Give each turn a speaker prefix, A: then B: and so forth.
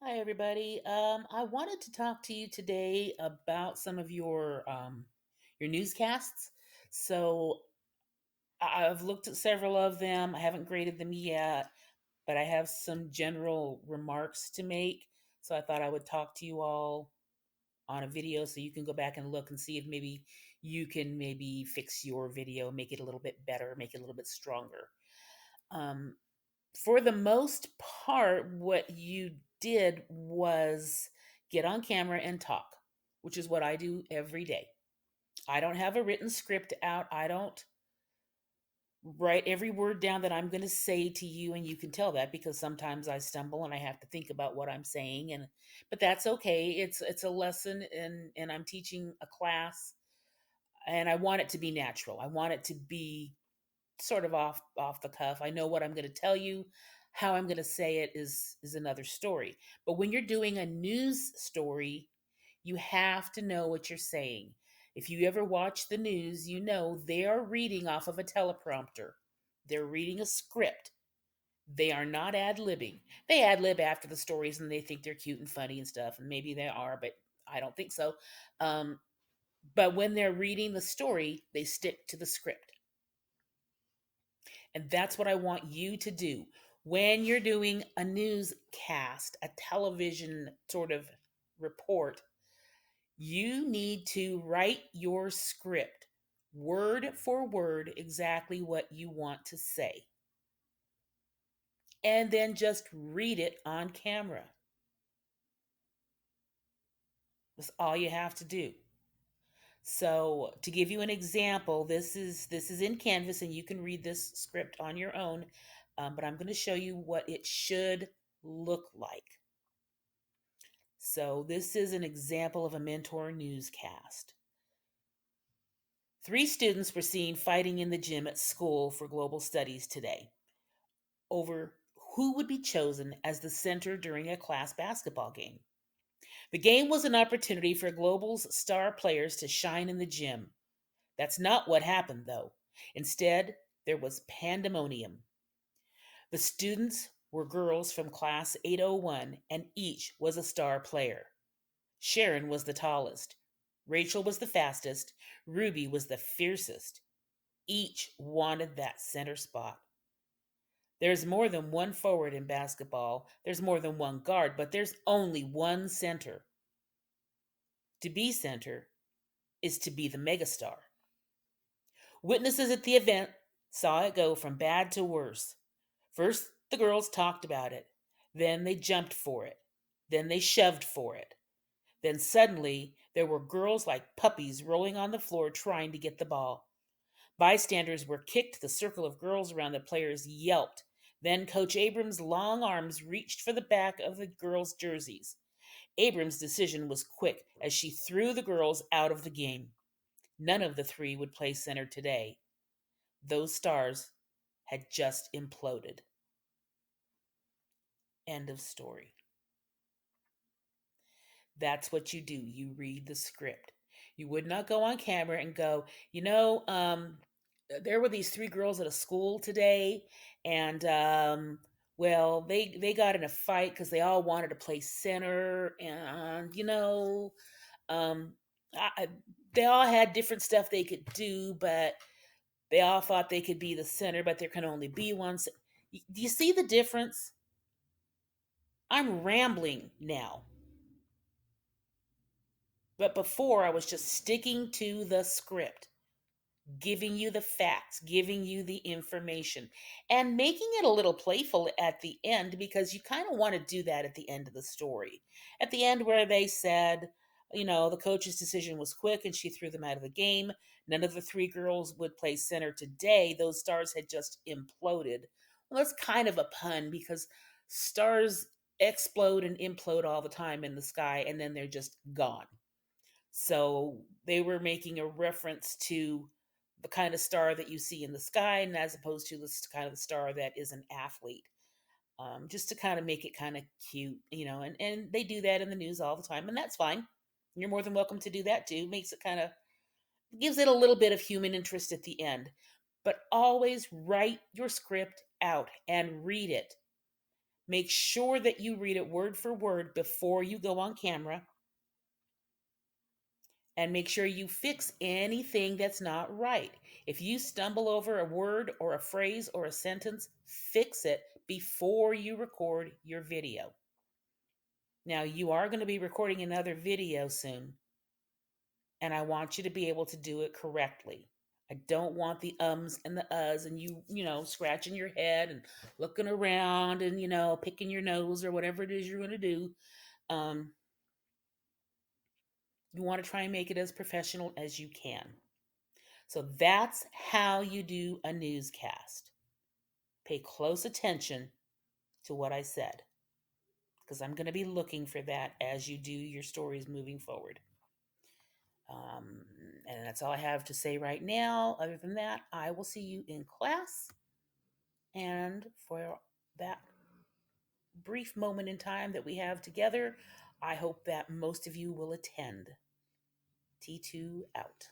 A: Hi, everybody. I wanted to talk to you today about some of your newscasts. So I've looked at several of them. I haven't graded them yet, but I have some general remarks to make. So I thought I would talk to you all on a video so you can go back and look and see if maybe you can maybe fix your video, make it a little bit better, make it a little bit stronger. Um, for the most part, what you did was get on camera and talk, which is what I do every day. I don't have a written script out. I don't write every word down that I'm going to say to you, and you can tell that because sometimes I stumble and I have to think about what I'm saying, and but that's okay. It's a lesson, and I'm teaching a class, and I want it to be natural. I want it to be sort of off the cuff. I know what I'm going to tell you. How I'm going to say it is another story. But when you're doing a news story, you have to know what you're saying. If you ever watch the news, you know they are reading off of a teleprompter. They're reading a script. They are not ad-libbing. They ad-lib after the stories and they think they're cute and funny and stuff, and maybe they are, but I don't think so. Um, but when they're reading the story, they stick to the script. And that's what I want you to do. When you're doing a newscast, a television sort of report, you need to write your script word for word exactly what you want to say. And then just read it on camera. That's all you have to do. So, to give you an example, this is in Canvas, and you can read this script on your own. But I'm going to show you what it should look like. So, this is an example of a mentor newscast. Three students were seen fighting in the gym at school for global studies today over who would be chosen as the center during a class basketball game. The game was an opportunity for Global's star players to shine in the gym. That's not what happened, though. Instead, there was pandemonium. The students were girls from class 801, and each was a star player. Sharon was the tallest. Rachel was the fastest. Ruby was the fiercest. Each wanted that center spot. There's more than one forward in basketball. There's more than one guard, but there's only one center. To be center is to be the megastar. Witnesses at the event saw it go from bad to worse. First, the girls talked about it. Then they jumped for it. Then they shoved for it. Then suddenly, there were girls like puppies rolling on the floor trying to get the ball. Bystanders were kicked. The circle of girls around the players yelped. Then Coach Abrams' long arms reached for the back of the girls' jerseys. Abrams' decision was quick as she threw the girls out of the game. None of the three would play center today. Those stars had just imploded. End of story. That's what you do. You read the script. You would not go on camera and go, there were these three girls at a school today, and well, they got in a fight because they all wanted to play center, and um, I, they all had different stuff they could do, but they all thought they could be the center, but there can only be one. Do you see the difference? I'm rambling now. But before, I was just sticking to the script, giving you the facts, giving you the information, and making it a little playful at the end because you kind of want to do that at the end of the story. At the end, where they said, the coach's decision was quick and she threw them out of the game. None of the three girls would play center today. Those stars had just imploded. Well, that's kind of a pun because stars explode and implode all the time in the sky and then they're just gone. So they were making a reference to the kind of star that you see in the sky, and as opposed to this kind of the star that is an athlete. Just to kind of make it kind of cute, and they do that in the news all the time, and that's fine. You're more than welcome to do that too. Makes it kind of gives it a little bit of human interest at the end. But always write your script out and read it. Make sure that you read it word for word before you go on camera, and make sure you fix anything that's not right. If you stumble over a word or a phrase or a sentence, fix it before you record your video. Now, you are going to be recording another video soon, and I want you to be able to do it correctly. I don't want the ums and the uhs and scratching your head and looking around and, picking your nose or whatever it is you're going to do. Um, you want to try and make it as professional as you can. So that's how you do a newscast. Pay close attention to what I said, because I'm going to be looking for that as you do your stories moving forward. Um, and that's all I have to say right now. Other than that, I will see you in class. And for that brief moment in time that we have together, I hope that most of you will attend. T2 out.